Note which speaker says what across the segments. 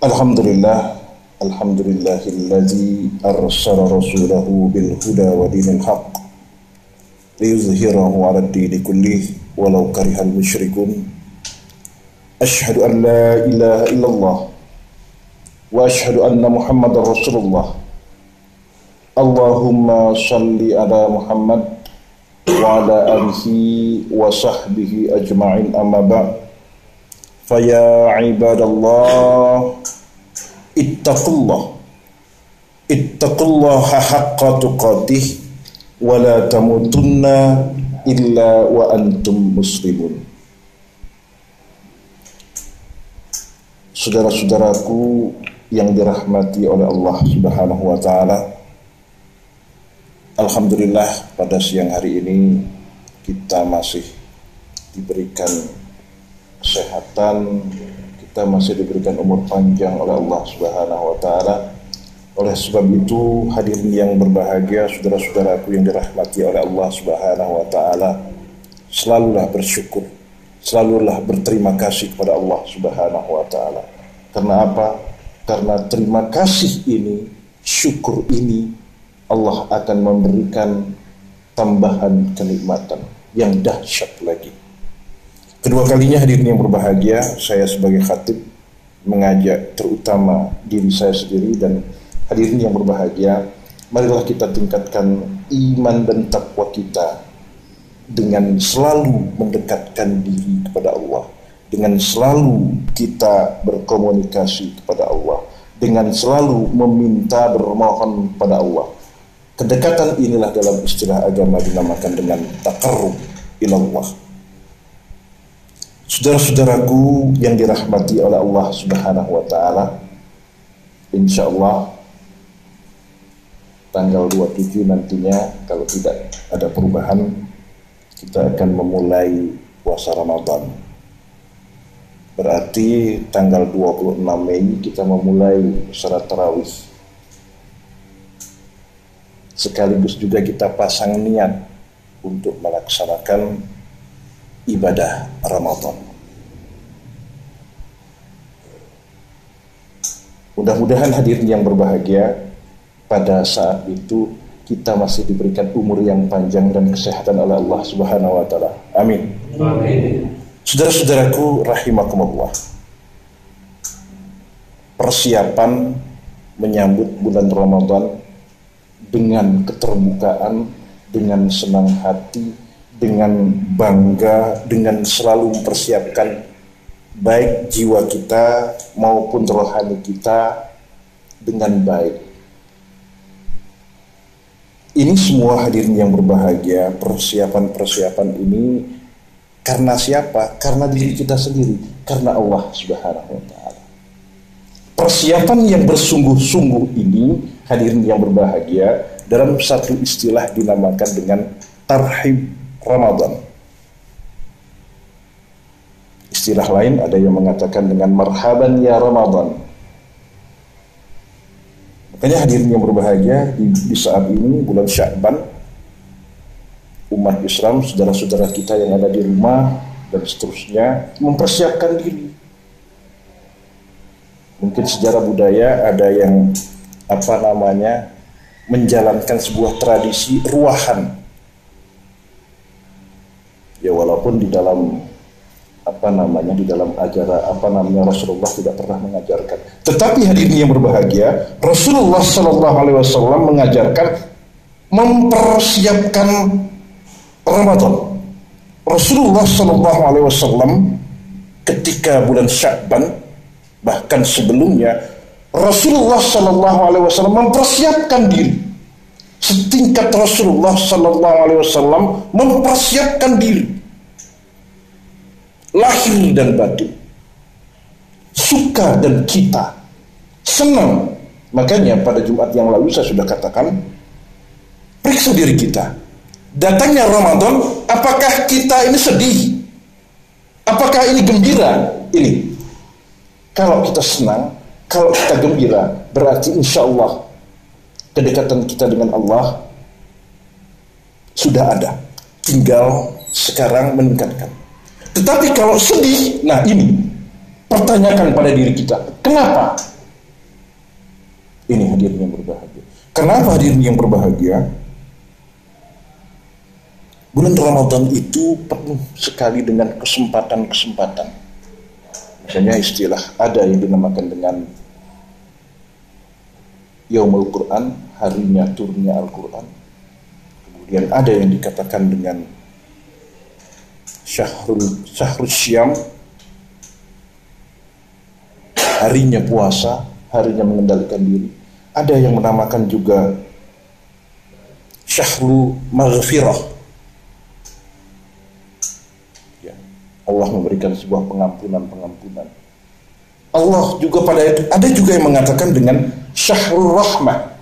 Speaker 1: Alhamdulillah, alhamdulillahilladzi arsala rasulahu bil huda wa dinil haqq liyuzhirahu 'ala ad-dini kullih walau karihal musyrikun. Asyhadu an la ilaha illallah wa asyhadu anna Muhammadar Rasulullah. Allahumma shalli ala Muhammad wa ala alihi wa sahbihi ajma'in, amma ba'd. Faya ibadallah, ittaqullaha haqqa tuqatih wa la tamutunna illa wa antum muslimun. Saudara-saudaraku yang dirahmati oleh Allah Subhanahu wa taala, alhamdulillah pada siang hari ini kita masih diberikan kesehatan, kita masih diberikan umur panjang oleh Allah Subhanahu wa taala. Oleh sebab itu, hadirin yang berbahagia, saudara-saudaraku yang dirahmati oleh Allah Subhanahu wa taala, selalulah bersyukur, selalulah berterima kasih kepada Allah Subhanahu wa taala. Karena apa? Karena terima kasih ini, syukur ini, Allah akan memberikan tambahan kenikmatan yang dahsyat lagi. Kedua kalinya hadirin yang berbahagia, saya sebagai khatib mengajak terutama diri saya sendiri dan hadirin yang berbahagia, marilah kita tingkatkan iman dan takwa kita dengan selalu mendekatkan diri kepada Allah, dengan selalu kita berkomunikasi kepada Allah, dengan selalu meminta bermohon kepada Allah. Kedekatan inilah dalam istilah agama dinamakan dengan taqarrub ilallah. Saudara-saudaraku yang dirahmati oleh Allah Subhanahu wa taala, insyaallah tanggal 27 nantinya, kalau tidak ada perubahan, kita akan memulai puasa Ramadan. Berarti tanggal 26 Mei kita memulai salat tarawih. Sekaligus juga kita pasang niat untuk melaksanakan ibadah Ramadan. Mudah-mudahan hadirin yang berbahagia, pada saat itu kita masih diberikan umur yang panjang dan kesehatan oleh Allah Subhanahu wa taala. Amin. Amin. Saudara-saudaraku rahimakumullah, persiapan menyambut bulan Ramadan dengan keterbukaan, dengan senang hati, dengan bangga, dengan selalu mempersiapkan baik jiwa kita maupun rohani kita dengan baik. Ini semua hadirin yang berbahagia, persiapan-persiapan ini karena siapa? Karena diri kita sendiri, karena Allah Subhanahu wa taala. Persiapan yang bersungguh-sungguh ini hadirin yang berbahagia dalam satu istilah dinamakan dengan tarhib Ramadan. Istilah lain ada yang mengatakan dengan marhaban ya Ramadan. Makanya hadirin yang berbahagia, di saat ini bulan Sya'ban, umat Islam, saudara-saudara kita yang ada di rumah dan seterusnya mempersiapkan diri. Mungkin sejarah budaya ada yang menjalankan sebuah tradisi ruahan. Ya walaupun di dalam di dalam ajaran Rasulullah tidak pernah mengajarkan. Tetapi hadirin yang berbahagia, Rasulullah sallallahu alaihi wasallam mengajarkan mempersiapkan Ramadan. Rasulullah sallallahu alaihi wasallam ketika bulan Sya'ban, bahkan sebelumnya, Rasulullah sallallahu alaihi wasallam mempersiapkan diri. Setingkat Rasulullah sallallahu alaihi wasallam mempersiapkan diri, lahir dan batin, suka dan kita, senang. Makanya pada Jumat yang lalu saya sudah katakan, periksa diri kita. Datangnya Ramadan, apakah kita ini sedih? Apakah ini gembira? Ini. Kalau kita senang, kalau kita gembira, berarti insya Allah kedekatan kita dengan Allah sudah ada. Tinggal sekarang meningkatkan. Tetapi kalau sedih, nah ini pertanyakan pada diri kita, kenapa? Ini hadirin yang berbahagia. Kenapa hadirin yang berbahagia? Bulan Ramadan itu penuh sekali dengan kesempatan-kesempatan. Makanya istilah ada yang dinamakan dengan Yaumul Quran, harinya turunnya Al-Quran. Kemudian ada yang dikatakan dengan Syahrul Syam, harinya puasa, harinya mengendalikan diri. Ada yang menamakan juga Syahrul Maghfirah, ya, Allah memberikan sebuah pengampunan. Allah juga pada itu ada juga yang mengatakan dengan Syahrul Rahmah,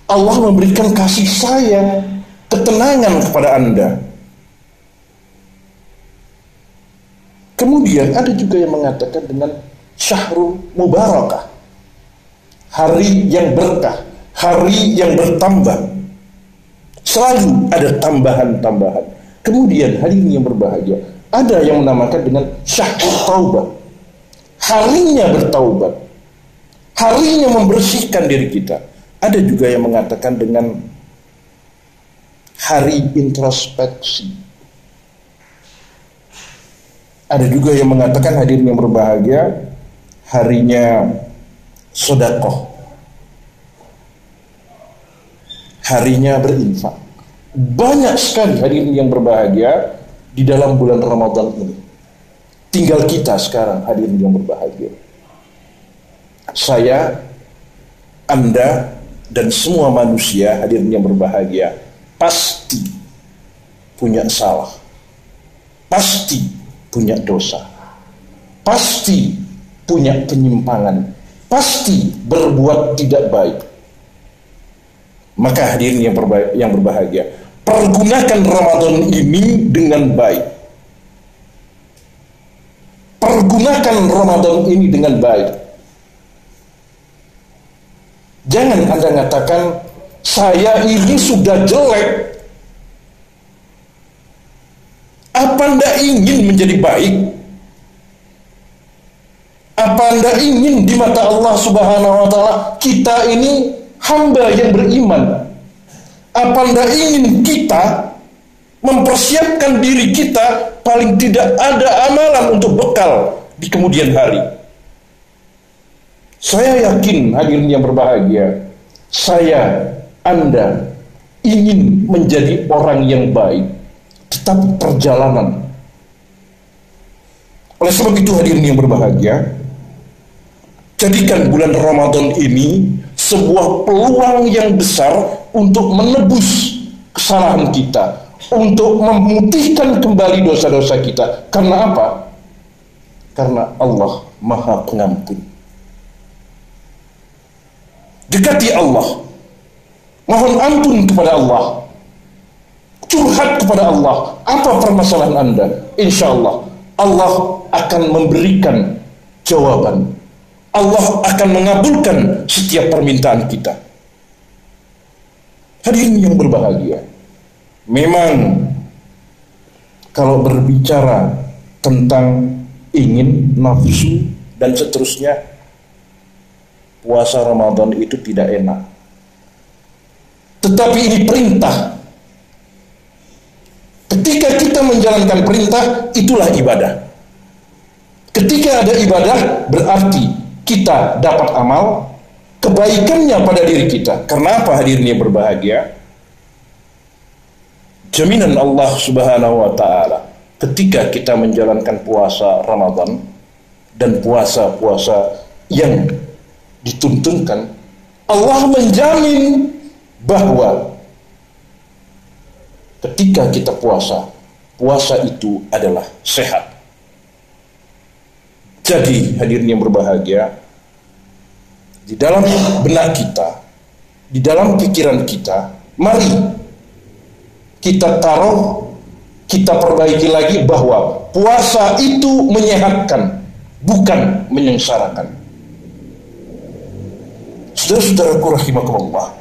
Speaker 1: Allah memberikan kasih sayang, ketenangan kepada Anda. Kemudian ada juga yang mengatakan dengan Syahrul Mubarakah, hari yang berkah, hari yang bertambah. Selalu ada tambahan-tambahan. Kemudian hari ini yang berbahagia, ada yang menamakan dengan Syahrul Taubah, harinya bertaubat, harinya membersihkan diri kita. Ada juga yang mengatakan dengan hari introspeksi. Ada juga yang mengatakan hadirin yang berbahagia, harinya sedekah, harinya berinfak. Banyak sekali hadirin yang berbahagia di dalam bulan Ramadan ini. Tinggal kita sekarang hadirin yang berbahagia. Saya, Anda, dan semua manusia hadirin yang berbahagia pasti punya salah, pasti punya dosa, pasti punya penyimpangan, pasti berbuat tidak baik. Maka hadirin yang berbahagia, pergunakan Ramadan ini dengan baik. Pergunakan Ramadan ini dengan baik. Jangan Anda mengatakan, saya ini sudah jelek. Apa Anda ingin menjadi baik? Apa Anda ingin di mata Allah Subhanahu wa Ta'ala kita ini hamba yang beriman? Apa Anda ingin kita mempersiapkan diri kita paling tidak ada amalan untuk bekal di kemudian hari? Saya yakin hadirin yang berbahagia, saya, Anda ingin menjadi orang yang baik, tetapi perjalanan. Oleh sebab itu hadirin yang berbahagia, jadikan bulan Ramadan ini sebuah peluang yang besar untuk menebus kesalahan kita, untuk memutihkan kembali dosa-dosa kita. Karena apa? Karena Allah Maha Pengampun. Dekati Allah, mohon ampun kepada Allah, curhat kepada Allah. Apa permasalahan Anda? Insya Allah Allah akan memberikan jawaban. Allah akan mengabulkan setiap permintaan kita. Hadirin yang berbahagia, memang kalau berbicara tentang ingin, nafsu, dan seterusnya, puasa Ramadan itu tidak enak. Tetapi ini perintah. Ketika kita menjalankan perintah, itulah ibadah. Ketika ada ibadah, berarti kita dapat amal, kebaikannya pada diri kita. Karena apa hadirin yang berbahagia? Jaminan Allah Subhanahu wa Ta'ala ketika kita menjalankan puasa Ramadan dan puasa-puasa yang dituntunkan, Allah menjamin bahwa ketika kita puasa, puasa itu adalah sehat. Jadi hadirin yang berbahagia, di dalam benak kita, di dalam pikiran kita, mari kita taruh, kita perbaiki lagi bahwa puasa itu menyehatkan, bukan menyengsarakan. Saudara-saudaraku rahimakumullah,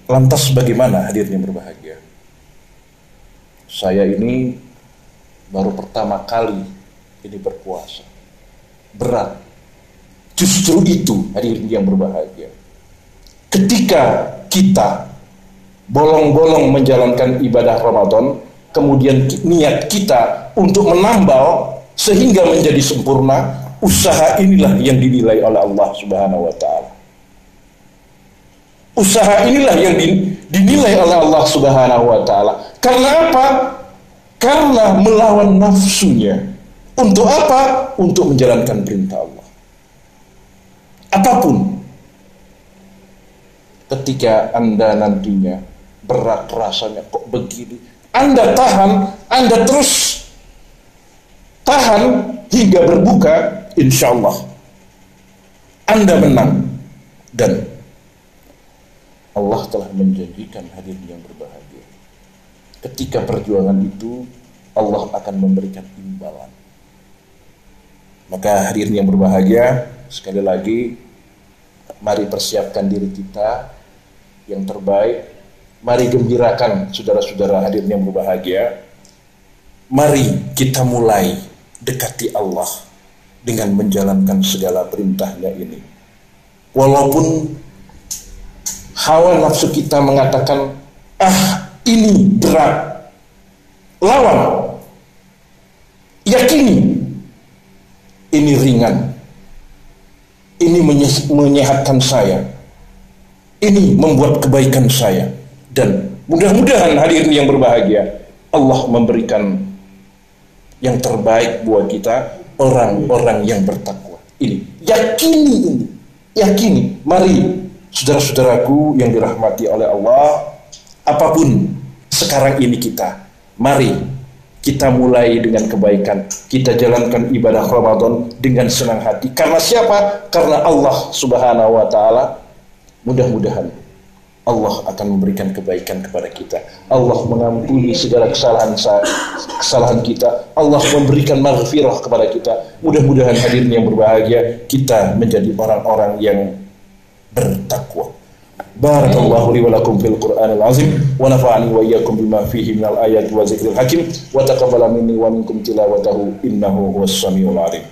Speaker 1: lantas bagaimana hadirin yang berbahagia? Saya ini baru pertama kali ini berpuasa. Berat. Justru itu hadirin yang berbahagia. Ketika kita bolong-bolong menjalankan ibadah Ramadan, kemudian niat kita untuk menambal sehingga menjadi sempurna, usaha inilah yang dinilai oleh Allah Subhanahu wa taala. Usaha inilah yang dinilai oleh Allah Subhanahu wa taala. Karena apa? Karena melawan nafsunya. Untuk apa? Untuk menjalankan perintah Allah. Apapun. Ketika Anda nantinya berat rasanya kok begini, Anda tahan, Anda terus tahan hingga berbuka, insya Allah Anda menang. Dan Allah telah menjanjikan hadirin yang berbahagia, ketika perjuangan itu Allah akan memberikan imbalan. Maka hadirin yang berbahagia, sekali lagi mari persiapkan diri kita yang terbaik. Mari gembirakan saudara-saudara hadirin yang berbahagia. Mari kita mulai dekati Allah dengan menjalankan segala perintahnya ini. Walaupun hawa nafsu kita mengatakan, ini berat, lawan. Yakini ini ringan, ini menyehatkan saya, ini membuat kebaikan saya. Dan mudah-mudahan hadirin yang berbahagia, Allah memberikan yang terbaik buat kita, orang-orang yang bertakwa. Ini, yakini ini, yakini. Mari saudara-saudaraku yang dirahmati oleh Allah, apapun sekarang ini kita, mari kita mulai dengan kebaikan. Kita jalankan ibadah Ramadan dengan senang hati. Karena siapa? Karena Allah Subhanahu wa taala. Mudah-mudahan Allah akan memberikan kebaikan kepada kita. Allah mengampuni segala kesalahan kita. Allah memberikan maghfirah kepada kita. Mudah-mudahan hadirin yang berbahagia, kita menjadi orang-orang yang bertakwa. Barakallahu li wa lakum fil Qur'anil azim wa nafa'ani wa iyyakum bima fihi minal ayati wa zikril hakim wa taqabbala minni wa minkum tilawatahu innahu huwas samiul alim.